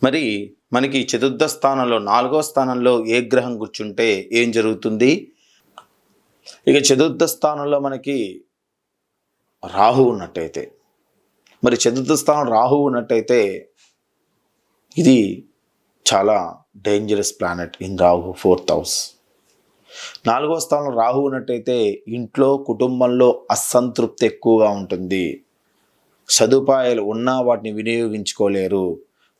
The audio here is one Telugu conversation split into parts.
మరి మనకి చతుర్థ స్థానంలో 4వ స్థానంలో ఏ గ్రహం కూర్చుంటే ఏం జరుగుతుంది? ఇక చతుర్థ స్థానంలో మనకి రాహు ఉన్నట్టయితే, మరి చతుర్థ స్థానం రాహు ఉన్నట్టయితే ఇది చాలా dangerous planet in Rahu 4th house. 4వ స్థానంలో రాహు ఉన్నట్టయితే ఇంట్లో కుటుంబంలో అసంతృప్తి ఎక్కువగా ఉంటుంది. సదుపాయాలు ఉన్నా వాటిని వినియోగించుకోలేరు.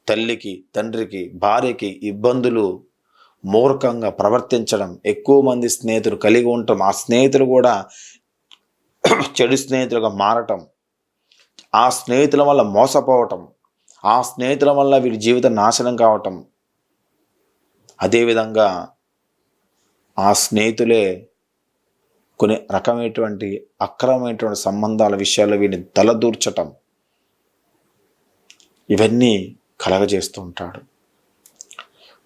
తల్లికి, తండ్రికి, భార్యకి ఇబ్బందులు, మూర్ఖంగా ప్రవర్తించడం, ఎక్కువ మంది స్నేహితులు కలిగి ఉండటం, ఆ స్నేహితులు కూడా చెడు స్నేహితులుగా మారటం, ఆ స్నేహితుల వల్ల మోసపోవటం, ఆ స్నేహితుల వల్ల వీరి జీవితం నాశనం కావటం, అదేవిధంగా ఆ స్నేహితులే కొన్ని రకమైనటువంటి అక్రమమైనటువంటి సంబంధాల విషయాల్లో వీరిని తలదూర్చటం, ఇవన్నీ కలగజేస్తూ ఉంటాడు.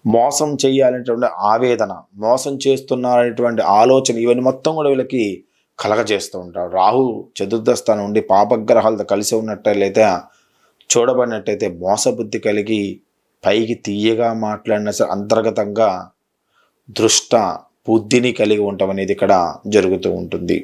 మోసం చేయాలనేటువంటి ఆవేదన, మోసం చేస్తున్నారనేటువంటి ఆలోచన, ఇవన్నీ మొత్తం కూడా వీళ్ళకి కలగజేస్తూ ఉంటాడు. రాహు చతుర్థ స్థానం ఉండి పాపగ్రహాలతో కలిసి ఉన్నట్టయితే, చూడబడినట్టయితే మోసబుద్ధి కలిగి పైకి తీయగా మాట్లాడిన సరే అంతర్గతంగా దృష్ట బుద్ధిని కలిగి ఉండటం అనేది ఇక్కడ జరుగుతూ ఉంటుంది.